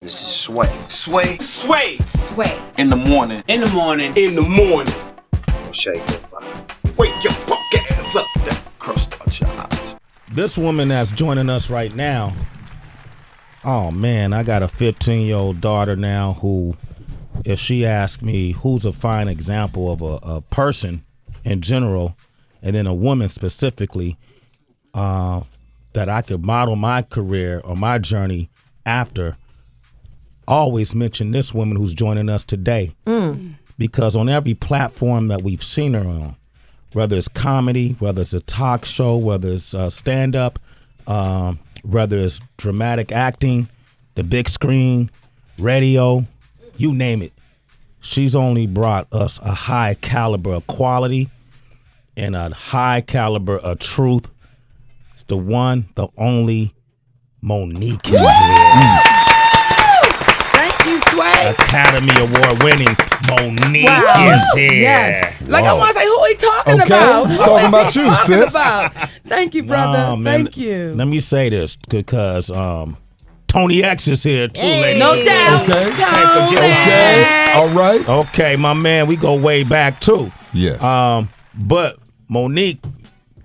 This is Sway. Sway. Sway. Sway. In the morning. In the morning. In the morning. Shake it. Wake your fuck ass up. That crust out your eyes. This woman that's joining us right now, oh man, I got a 15-year-old daughter now who, if she asks me who's a fine example of a person in general, and then a woman specifically, that I could model my career or my journey after, always mention this woman who's joining us today. Because on every platform that we've seen her on, whether it's comedy, whether it's a talk show, whether it's stand-up, whether it's dramatic acting, the big screen, radio, you name it, she's only brought us a high caliber of quality and a high caliber of truth. It's the one, the only Monique is here. Thank you, Sway. Academy Award winning Monique is here. Yes. Like I want to say, who he talking about? Who Talking is about he you, talking sis. about? Thank you, brother. Nah, man, Thank you. Let me say this because Tony X is here too, ladies. No doubt. Okay. Tony. Okay. All right. Okay, my man, we go way back too. Yes. But Monique,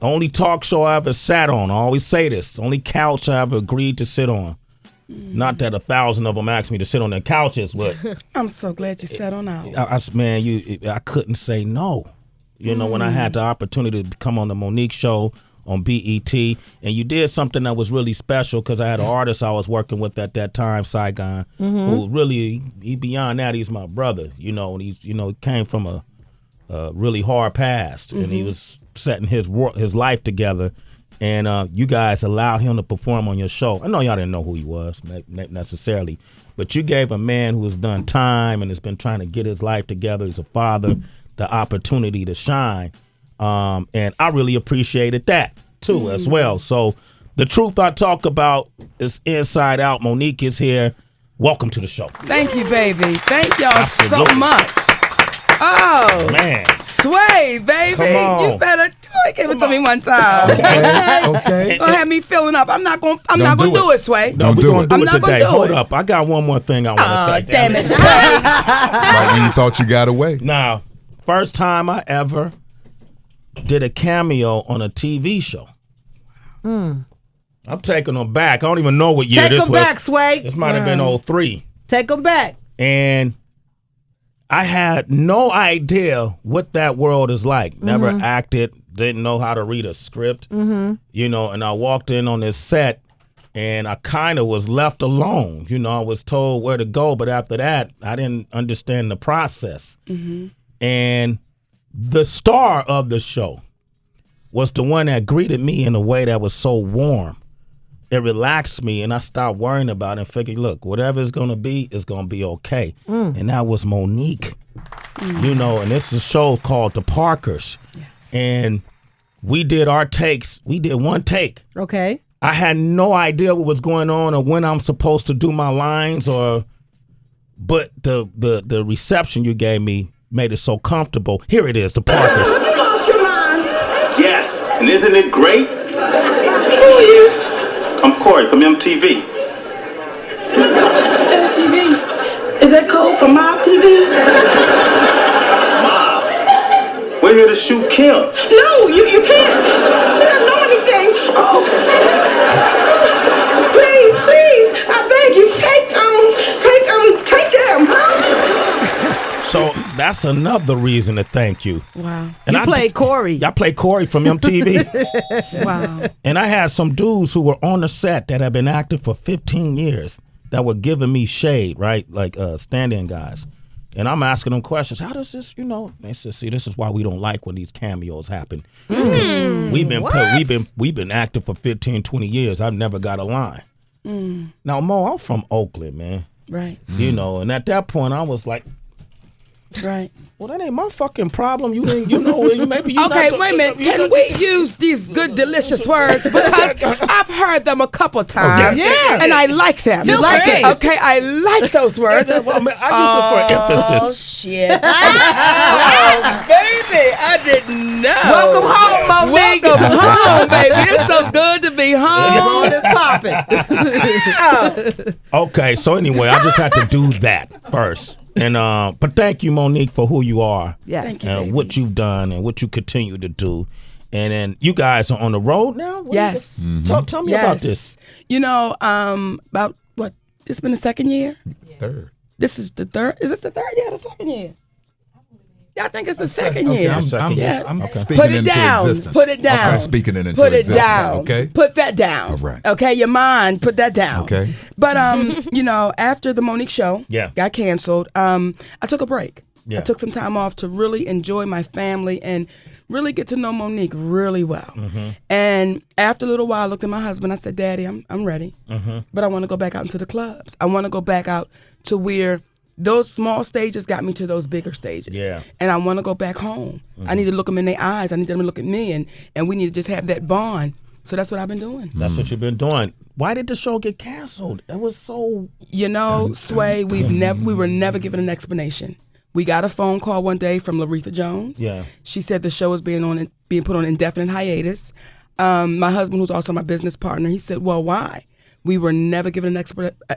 only talk show I ever sat on. I always say this. Only couch I ever agreed to sit on. Not that 1,000 of them asked me to sit on their couches, but I'm so glad you sat on ours. I couldn't say no. You know, when I had the opportunity to come on the Monique show on BET, and you did something that was really special because I had an artist I was working with at that time, Saigon, who really, beyond that, he's my brother. You know, and he came from a really hard past, and he was setting his life together. And you guys allowed him to perform on your show. I know y'all didn't know who he was necessarily, but you gave a man who has done time and has been trying to get his life together. He's a father, the opportunity to shine. And I really appreciated that too as well. So the truth I talk about is inside out. Monique is here. Welcome to the show. Thank you, baby. Thank y'all Absolutely. so much. Oh, Man. Sway, baby. Come on. You better give it to me one time. Okay. Don't have me filling up. I'm not gonna do it, Sway. No, we're do going it. to do I'm it not gonna today. do Hold it. up. I got one more thing I want to Oh, say. damn it, Sway. Right when you thought you got away. Now, first time I ever did a cameo on a TV show. I'm taking them back. I don't even know what year Take this them was. back, Sway. This might have been 03. Take them back. And I had no idea what that world is like. Never acted, didn't know how to read a script. You know, and I walked in on this set and I kind of was left alone. You know, I was told where to go, but after that, I didn't understand the process. And the star of the show was the one that greeted me in a way that was so warm. It relaxed me, and I stopped worrying about it and figured, look, whatever it's going to be okay. And that was Monique. You know, and it's a show called The Parkers. Yes. And we did our takes. We did one take. Okay. I had no idea what was going on or when I'm supposed to do my lines, but the reception you gave me made it so comfortable. Here it is, The Parkers. You lost your mind. Yes. And isn't it great? Who are you? I'm Corey from MTV. MTV. Is that code for Mob TV? Mob. We're here to shoot Kim. No, you can't. She doesn't know anything. Oh. Please, I beg you, take them, huh? So that's another reason to thank you. Wow. And You played Corey. I played Corey from MTV. Wow. And I had some dudes who were on the set that had been active for 15 years that were giving me shade, right? Like stand-in guys. And I'm asking them questions. How does this, they said, see, this is why we don't like when these cameos happen. We've been active for 15, 20 years. I've never got a line. Now, Mo, I'm from Oakland, man. Right. You know, and at that point I was like, Right. Well, that ain't my fucking problem. You ain't, maybe you. Okay, wait a minute. Can we use these good, delicious words? Because I've heard them a couple times. Yeah. And I like them. Feel free. Okay, I like those words. Well, I use it for emphasis. Oh, shit. Oh, baby, I didn't know. Welcome home, Monique. Welcome home, baby. It's so good to be home. Okay, so anyway, I just had to do that first. And but thank you, Monique, for who you are. Yes. Thank you, And baby. what you've done and what you continue to do. And then you guys are on the road now? Yes. Tell me about this. You know, about what? It's been the second year? Third. This is the third. Is this the third year or the second year? Yeah, I think it's the second year. I'm Okay. speaking Put it into down. existence. Put it down. I'm speaking it into Put it existence. down. Okay. Put that down. All right. Okay, your mind. Put that down. Okay. But you know, after the Monique show got canceled, I took a break. Yeah. I took some time off to really enjoy my family and really get to know Monique really well. And after a little while, I looked at my husband. I said, "Daddy, I'm ready, but I want to go back out into the clubs. I want to go back out to where." Those small stages got me to those bigger stages. Yeah. And I want to go back home. I need to look them in their eyes. I need them to look at me, and we need to just have that bond. So that's what I've been doing. That's what you've been doing. Why did the show get canceled? It was so... You know, Sway, we were never given an explanation. We got a phone call one day from Laretha Jones. Yeah. She said the show was being put on indefinite hiatus. My husband, who's also my business partner, he said, "Well, why?" We were never given an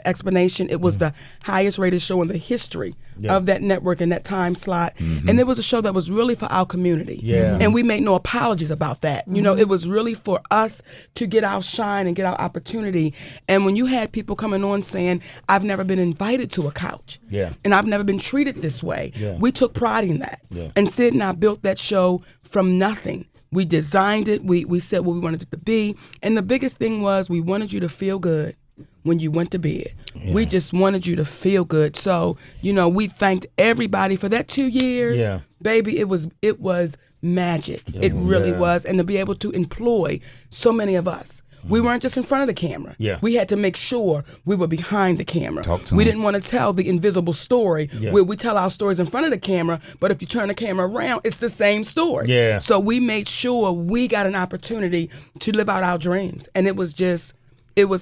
explanation. It was the highest rated show in the history of that network in that time slot. And it was a show that was really for our community. Yeah. And we made no apologies about that. You know, it was really for us to get our shine and get our opportunity. And when you had people coming on saying, "I've never been invited to a couch. Yeah. And I've never been treated this way." Yeah. We took pride in that. Yeah. And Sid and I built that show from nothing. We designed it. We said what we wanted it to be. And the biggest thing was we wanted you to feel good when you went to bed. Yeah. We just wanted you to feel good. So, you know, we thanked everybody for that 2 years. Yeah. Baby, it was magic. It really was. And to be able to employ so many of us. We weren't just in front of the camera. Yeah. We had to make sure we were behind the camera. Talk to we 'em. didn't want to tell the invisible story where we tell our stories in front of the camera, but if you turn the camera around, it's the same story. Yeah. So we made sure we got an opportunity to live out our dreams. And it was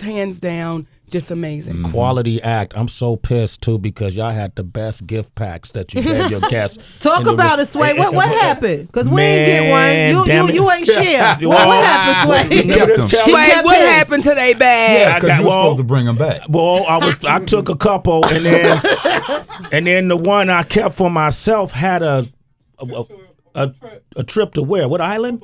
hands down just amazing. Quality act. I'm so pissed too because y'all had the best gift packs that you gave your guests. Talk about it, Sway. What happened? Because we ain't get one. damn it. You ain't share. What happened, Sway? He kept them. Sway, kept what his. happened to they bag? Yeah, because got- you were well- supposed to bring them back. Well, I took a couple and then the one I kept for myself had a trip to where? What island?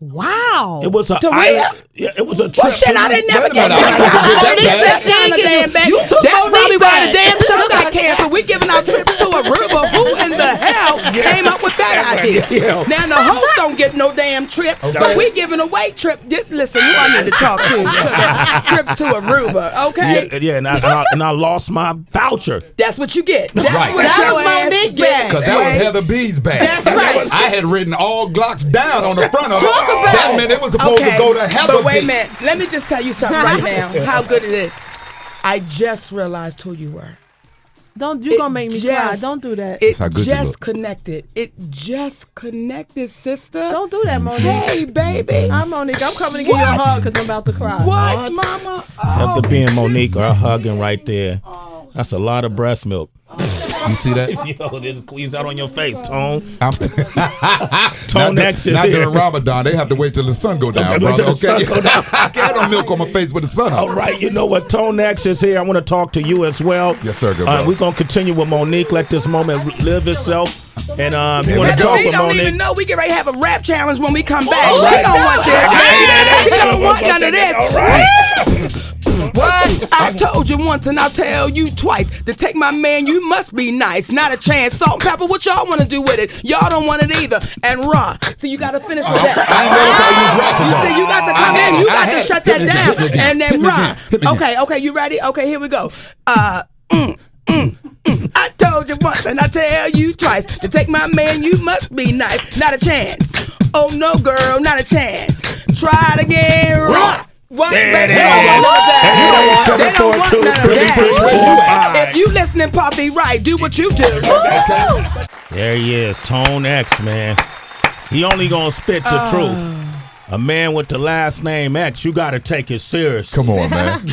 Wow. It was a To where? island. Yeah, it was a trip. Well, shit, I didn't never Wait a get minute, I that. didn't get that She ain't back. damn back. You took That's Monique probably why back. the damn show got canceled. We giving our trips to Aruba. Who in the hell came up with that idea? Yeah. Now the host don't get no damn trip, but we giving away trip. Listen, you all need to talk to trips to Aruba, okay? Yeah, and I lost my voucher. That's what you get. That's Right. what That your was ass Monique get. bag. Because that was Heather B's bag. That's right. I had written all Glocks down on the front of it. Talk about That it. meant it was supposed to go to Heather but wait a B. minute. Let me just tell you something right now. How good it is. I just realized who you were. You gonna make me cry. just- Don't do that. It how good you just look. connected. It just connected, sister. Don't do that, Monique. Hey, baby. I'm Monique. I'm coming to give you a hug because I'm about to cry. What, mama? After being Monique or hugging right there. That's a lot of breast milk. You see that? Yo, this squeeze out on your face, Tone. Tone X is not here. during Ramadan. They have to wait till the sun go down, Okay, wait brother. till the sun go down. I can't have no milk on my face with the sun All out. right, you know what? Tone X is here. I want to talk to you as well. Yes, sir, good bro. We're going to continue with Monique. Let this moment live itself. And you want to Heather talk B with don't Monique? even know we get ready to have a rap challenge when we come back. All She right. don't want this. She don't want none of this. All right. What? I told you once and I'll tell you twice. To take my man, you must be nice. Not a chance. Salt and pepper, what y'all want to do with it? Y'all don't want it either. And raw. So you got to finish with that. I ain't noticed how you rapping. You see, you got to come in. You got to shut that down. Hit me again. And then Hit me raw. again. Hit me again. Okay, you ready? Okay, here we go. I told you once and I tell you twice. To take my man, you must be nice. Not a chance. Oh no, girl, not a chance. Try it again. Raw. What? There it They is. don't want none of that. There it is. They don't want 7, 4, none of 2, 3, that. 4, 5. If you listening, Puffy, right, do what you do. There he is, Tone X, man. He only gonna spit the truth. A man with the last name X, you gotta take it seriously. Come on, man.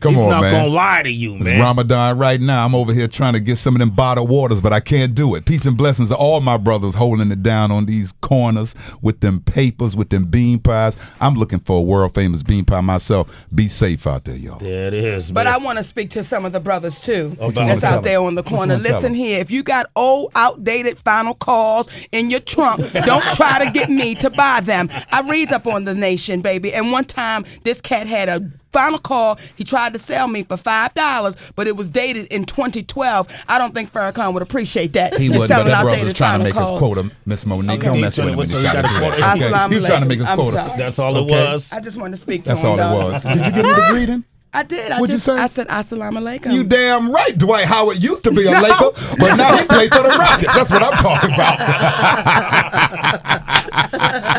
He's on, not man. gonna lie to you, It's man. Ramadan right now. I'm over here trying to get some of them bottled waters, but I can't do it. Peace and blessings to all my brothers holding it down on these corners with them papers, with them bean pies. I'm looking for a world famous bean pie myself. Be safe out there, y'all. There it is, man. But I want to speak to some of the brothers too Okay. that's Tell out there them. on the What you corner. wanna tell Listen them? here, if you got old, outdated final calls in your trunk, don't try to get me to buy them. I reads up on the nation, baby. And one time, this cat had a final call. He tried to sell me for $5, but it was dated in 2012. I don't think Farrakhan would appreciate that. He He's wasn't, but selling that brother was outdated trying to final make his calls. quota, Miss Monique. Okay. Don't mess with him when So he he trying to got do a that. quota. Okay. Assalamu He was trying to alaikum. make his I'm quota. sorry. That's all it Okay. was. I just wanted to speak to That's him. all it dog. was. Did you give him the greeting? I did. What'd you say? I said Assalamu alaikum. You damn right. Dwight Howard used to be a Laker, but now he played for the Rockets. That's what I'm talking about.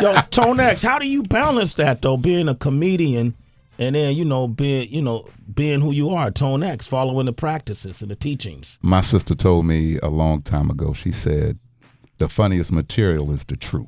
Yo, Tone X, how do you balance that though, being a comedian and then being who you are, Tone X, following the practices and the teachings? My sister told me a long time ago, she said, the funniest material is the truth.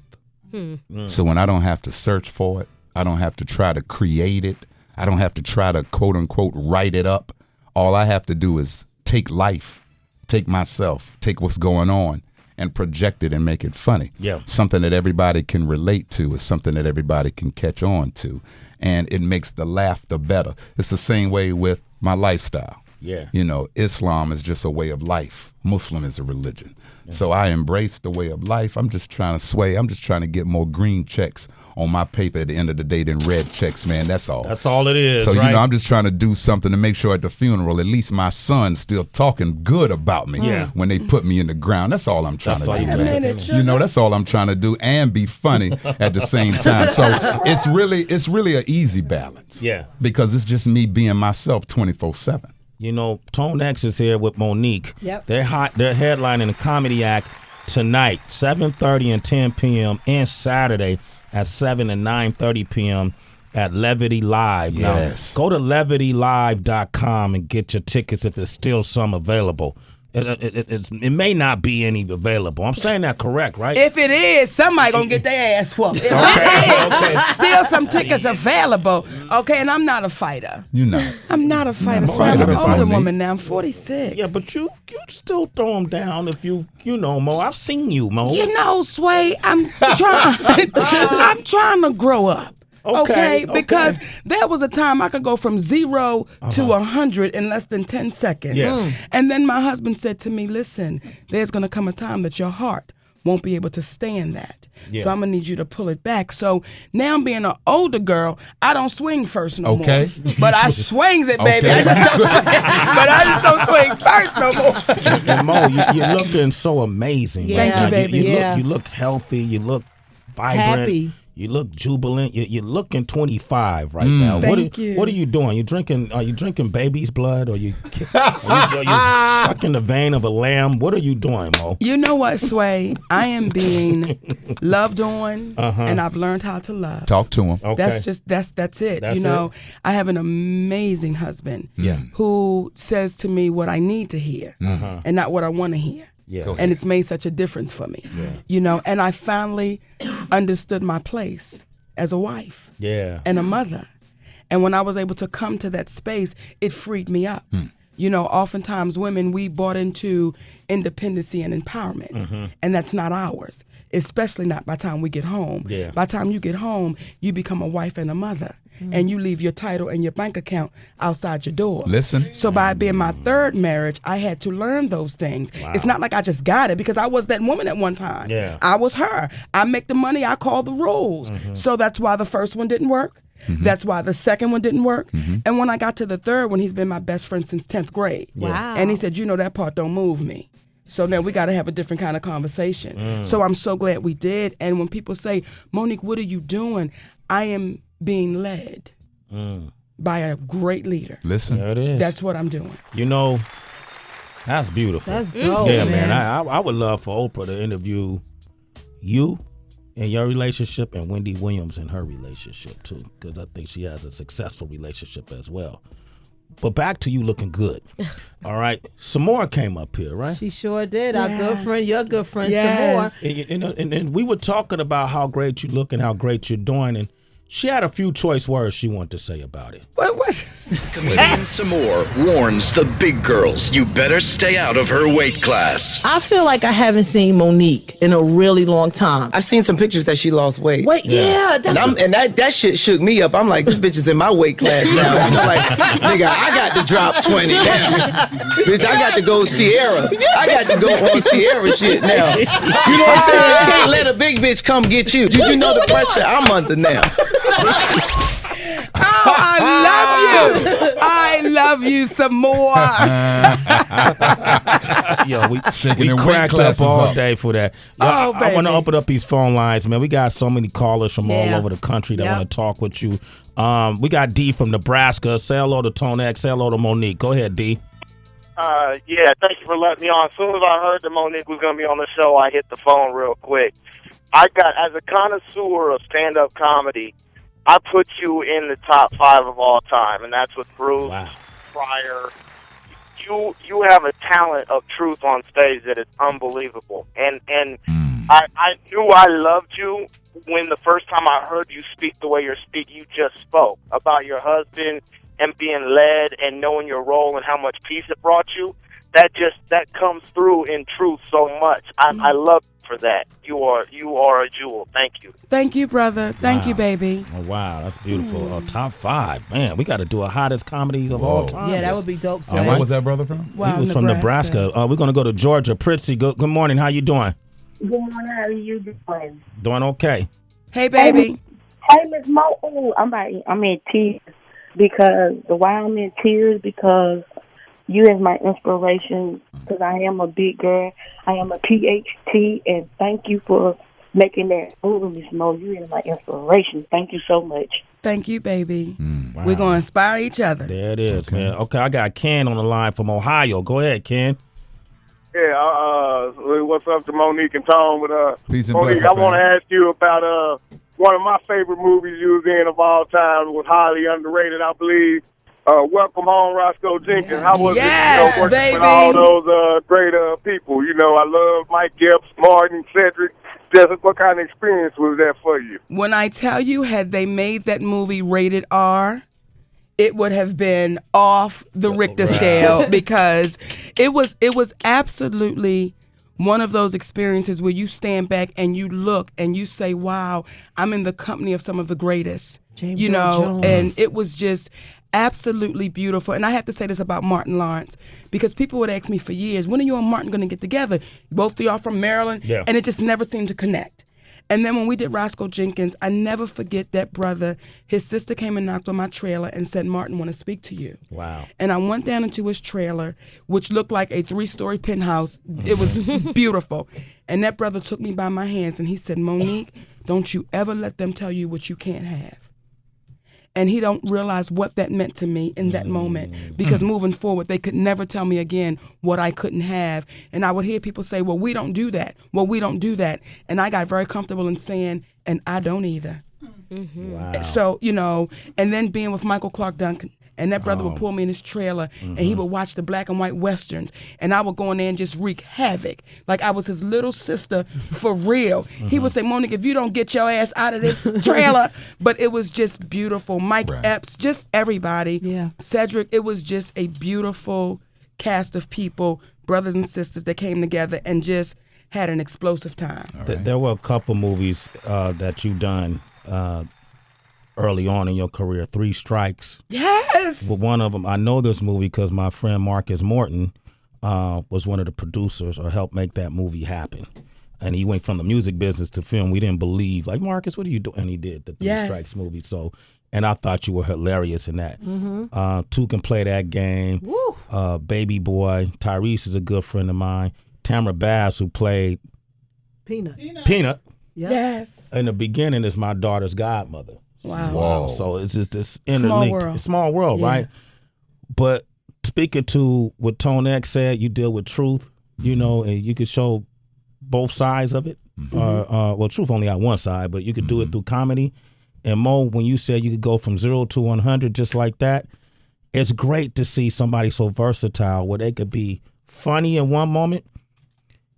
So when I don't have to search for it, I don't have to try to create it, I don't have to try to quote unquote write it up. All I have to do is take life, take myself, take what's going on and project it and make it funny. Yeah. Something that everybody can relate to, is something that everybody can catch on to. And it makes the laughter better. It's the same way with my lifestyle. Yeah. You know, Islam is just a way of life. Muslim is a religion. So I embrace the way of life. I'm just trying to sway. I'm just trying to get more green checks on my paper at the end of the day than red checks, man. That's all. That's all it is. So, right? you know, I'm just trying to do something to make sure at the funeral, at least my son's still talking good about me when they put me in the ground. That's all I'm trying That's all to do, you man. gotta do. You know, that's all I'm trying to do and be funny at the same time. So it's really an easy balance. Yeah. Because it's just me being myself 24/7. You know, Tone X is here with Monique. Yep. They're headlining the Comedy Act tonight, 7:30 and 10 p.m. and Saturday at 7 and 9:30 p.m. at Levity Live. Yes. Now, go to levitylive.com and get your tickets if there's still some available. It may not be any available. I'm saying that correct, right? If it is, somebody gonna get their ass whooped. If it is, still some tickets available. Okay, and I'm not a fighter. You know. I'm not a fighter. Not a So I'm fighter, an Miss older Monique. woman now. I'm 46. Yeah, but you still throw them down if you know, Mo. I've seen you, Mo. You know, Sway, I'm trying. I'm trying to grow up. Okay, Because there was a time I could go from 0 to 100 in less than 10 seconds. Yeah. And then my husband said to me, listen, there's going to come a time that your heart won't be able to stand that. Yeah. So I'm going to need you to pull it back. So now being an older girl, I don't swing first no Okay. more. But I swings it, baby. Okay. I just don't swing first no more. And Mo, you're looking so amazing. Yeah. right Thank you, now. baby. Yeah. You look healthy. You look vibrant. Happy. You look jubilant. You're looking 25 right now. Thank you. What are you doing? Are you drinking baby's blood? Are you sucking the vein of a lamb? What are you doing, Mo? You know what, Sway? I am being loved on, and I've learned how to love. Talk to him. Okay. That's it. That's you know, it? I have an amazing husband who says to me what I need to hear and not what I want to hear. Yeah. Go ahead. And it's made such a difference for me. You know, and I finally understood my place as a wife Yeah. and a mother. And when I was able to come to that space, it freed me up. You know, oftentimes women, we bought into independency and empowerment, and that's not ours, especially not by the time we get home. Yeah. By the time you get home, you become a wife and a mother, and you leave your title and your bank account outside your door. Listen. So by it being my third marriage, I had to learn those things. It's not like I just got it, because I was that woman at one time. Yeah. I was her. I make the money, I call the rules. So that's why the first one didn't work. That's why the second one didn't work. And when I got to the third one, he's been my best friend since 10th grade. Wow. And he said, you know, that part don't move me. So now we got to have a different kind of conversation. So I'm so glad we did. And when people say, Monique, what are you doing? I am being led by a great leader. Listen. There it is. That's what I'm doing. You know, that's beautiful. That's dope, Yeah, man. I would love for Oprah to interview you and your relationship and Wendy Williams and her relationship too, because I think she has a successful relationship as well. But back to you looking good. All right. Samora came up here, right? She sure did. Our good friend, your good friend, Yes. Samora. And we were talking about how great you look and how great you're doing, and she had a few choice words she wanted to say about it. What? Comedian Samore warns the big girls, you better stay out of her weight class. I feel like I haven't seen Monique in a really long time. I seen some pictures that she lost weight. Wait, yeah, that's And that shit shook me up. I'm like, this bitch is in my weight class now. You know, like, nigga, I got to drop 20 now. Bitch, I got to go Sierra. I got to go on Sierra shit now. You know what I'm saying? You can't let a big bitch come get you. You know the pressure I'm under now. Oh, I love you some more. Yo, we their weight cracked up classes all up. day for that. Yo, Oh, I want to baby. open up these phone lines, man. We got so many callers from all Yeah. over the country that Yep. want to talk with you. We got D from Nebraska. Say hello to Tonex. Say hello to Monique. Go ahead, D. Yeah, thank you for letting me on. As soon as I heard that Monique was going to be on the show, I hit the phone real quick. As a connoisseur of stand-up comedy, I put you in the top 5 of all time, and that's with Bruce, Pryor. You have a talent of truth on stage that is unbelievable. And I knew I loved you when the first time I heard you speak the way you just spoke about your husband and being led and knowing your role and how much peace it brought you. That comes through in truth so much. I love you for that. You are a jewel. Thank you. Thank you, brother. Thank you, baby. Oh, wow. That's beautiful. Top 5. Man, we got to do a hottest comedy of all time. Yeah, that would be dope. And where was that brother from? Wow, He was from Nebraska. We're going to go to Georgia. Pritzy, good morning. How you doing? Good morning. How are you doing? Doing okay. Hey, baby. Hey, Miss Mo. Ooh, I'm in tears because I'm in tears because you is my inspiration. Because I am a big girl. I am a PhD, and thank you for making that movie, Miss Mo. You is my inspiration. Thank you so much. Thank you, baby. Wow. We're going to inspire each other. There it is, man. Okay, I got Ken on the line from Ohio. Go ahead, Ken. Yeah, what's up to Monique and Tom? Peace and Monique, blessings, I want to fam. ask you about one of my favorite movies you was in of all time. It was highly underrated, I believe. Welcome Home, Roscoe Jenkins. How was Yes, it working baby. with all those great people? I love Mike Epps, Martin, Cedric. Just what kind of experience was that for you? When I tell you, had they made that movie rated R, it would have been off the Richter scale because it was absolutely one of those experiences where you stand back and you look and you say, wow, I'm in the company of some of the greatest, James you Earl know, Jones. and it was just absolutely beautiful. And I have to say this about Martin Lawrence because people would ask me for years, when are you and Martin going to get together? Both of y'all from Maryland. Yeah. And it just never seemed to connect. And then when we did Roscoe Jenkins, I never forget that brother. His sister came and knocked on my trailer and said, Martin, want to speak to you. Wow. And I went down into his trailer, which looked like a 3-story penthouse. It was beautiful. And that brother took me by my hands and he said, Monique, don't you ever let them tell you what you can't have. And he don't realize what that meant to me in that moment because moving forward, they could never tell me again what I couldn't have. And I would hear people say, well, we don't do that. Well, we don't do that. And I got very comfortable in saying, and I don't either. Wow. So, and then being with Michael Clark Duncan. And that brother would pull me in his trailer, and he would watch the black and white westerns, and I would go in there and just wreak havoc, like I was his little sister for real. He would say, Monique, if you don't get your ass out of this trailer, but it was just beautiful. Mike Epps, just everybody. Yeah. Cedric, it was just a beautiful cast of people, brothers and sisters that came together and just had an explosive time. There were a couple movies that you done early on in your career, 3 Strikes. Yes. But one of them, I know this movie because my friend Marcus Morton was one of the producers or helped make that movie happen. And he went from the music business to film. We didn't believe, like, Marcus, what are you doing? And he did the 3 Strikes movie. So, and I thought you were hilarious in that. Two Can Play That Game. Woo. Baby Boy. Tyrese is a good friend of mine. Tamara Bass, who played Peanut. Peanut. Yep. Yes. In the beginning, is my daughter's godmother. Wow. Whoa. So it's just this Small interlinked, world. small world, Yeah. right? But speaking to what Tone X said, you deal with truth, you know, and you could show both sides of it. Well, truth only on one side, but you could do it through comedy. And Mo, when you said you could go from 0 to 100 just like that, it's great to see somebody so versatile where they could be funny in one moment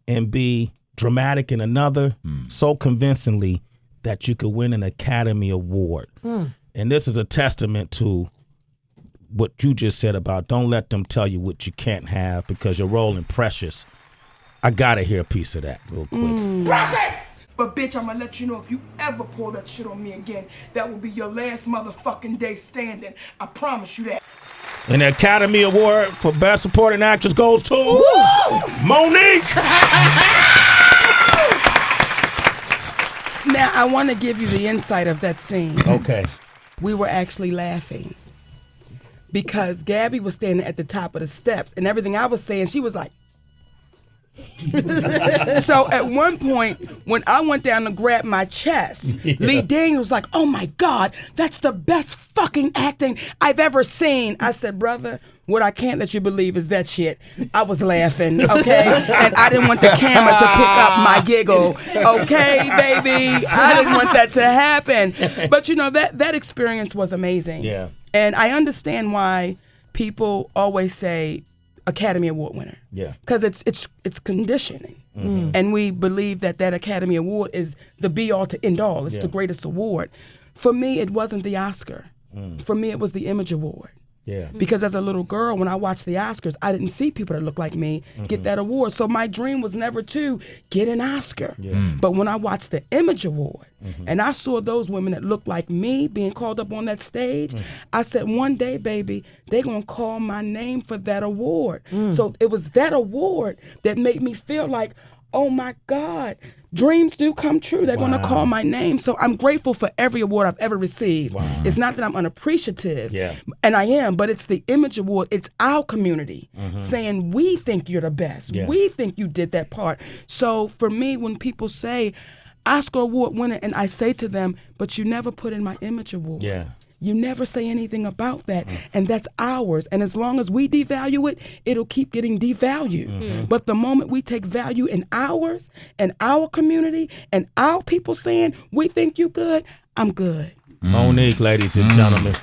and be dramatic in another so convincingly that you could win an Academy Award. And this is a testament to what you just said about don't let them tell you what you can't have because you're rolling precious. I gotta hear a piece of that real quick. But bitch, I'ma let you know if you ever pull that shit on me again, that will be your last motherfucking day standing. I promise you that. And the Academy Award for Best Supporting Actress goes to Monique. Now, I want to give you the insight of that scene. Okay. We were actually laughing because Gabby was standing at the top of the steps and everything I was saying, she was like, so at one point, when I went down to grab my chest, Lee Daniels was like, oh my God, that's the best fucking acting I've ever seen. I said, brother, what I can't let you believe is that shit. I was laughing, okay? And I didn't want the camera to pick up my giggle, okay, baby? I didn't want that to happen. But you know, that experience was amazing. Yeah. And I understand why people always say, Academy Award winner. Yeah. Because it's conditioning. And we believe that Academy Award is the be all to end all. It's the greatest award. For me, it wasn't the Oscar. For me, it was the Image Award. Yeah. Because as a little girl, when I watched the Oscars, I didn't see people that looked like me get that award. So my dream was never to get an Oscar. But when I watched the Image Award and I saw those women that looked like me being called up on that stage, I said, one day, baby, they're going to call my name for that award. So it was that award that made me feel like, oh my God, dreams do come true. They're going to call my name. So I'm grateful for every award I've ever received. It's not that I'm unappreciative, and I am, but it's the Image Award. It's our community saying, we think you're the best. We think you did that part. So for me, when people say Oscar Award winner, and I say to them, but you never put in my Image Award. You never say anything about that, and that's ours. And as long as we devalue it, it'll keep getting devalued. But the moment we take value in ours and our community and our people saying, we think you good, I'm good. Monique, ladies and gentlemen.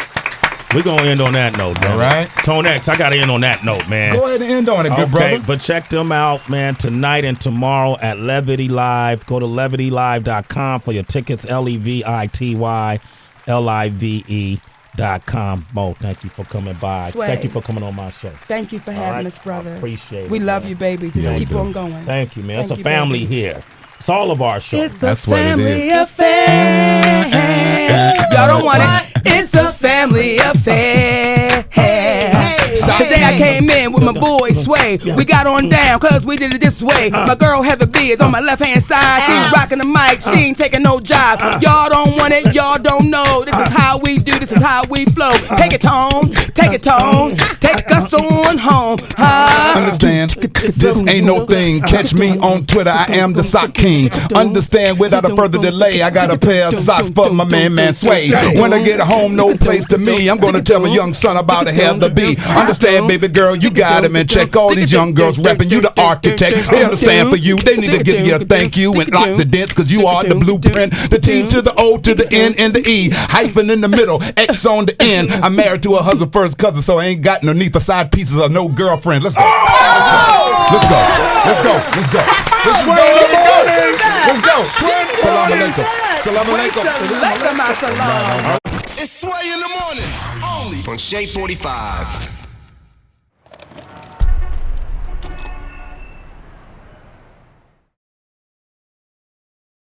We're going to end on that note, man. All right. Tone X, I got to end on that note, man. Go ahead and end on it, good brother. But check them out, man, tonight and tomorrow at Levity Live. Go to levitylive.com for your tickets, LEVITYLIVE.com. Mo, thank you for coming by. Sway. Thank you for coming on my show. Thank you for having us, brother. I appreciate it. We love man. you, baby. Just keep on going. Thank you, man. Thank It's a you, family baby. here. It's all of our shows. It's a family affair. Y'all don't want it. It's a family affair. Today I came in with my boy Sway. We got on down cause we did it this way. My girl Heather B is on my left hand side. She's rocking the mic. She ain't taking no job. Y'all don't want it. Y'all don't know. This is how we do. This is how we flow. Take it, Tone. Take it, Tone. Take us on home. Understand, this ain't no thing. Catch me on Twitter. I am the sock king. Understand, without a further delay, I got a pair of socks for my man Sway. When I get home, no place to me. I'm gonna tell my young son about the Heather B. Understand, baby girl, you got him, and check all these young girls repping. You the architect. They understand for you. They need to give you a thank you and lock the dents, cause you are the blueprint. The T to the O to the N and the E. Hyphen in the middle, X on the end. I'm married to a husband first cousin, so I ain't got no need for side pieces or no girlfriend. Let's go. Let's go. Let's go. Let's go. Let's go. Let's go. Let's go. Salam alaikum. Salam alaikum. It's Sway in the morning, only on Shea 45.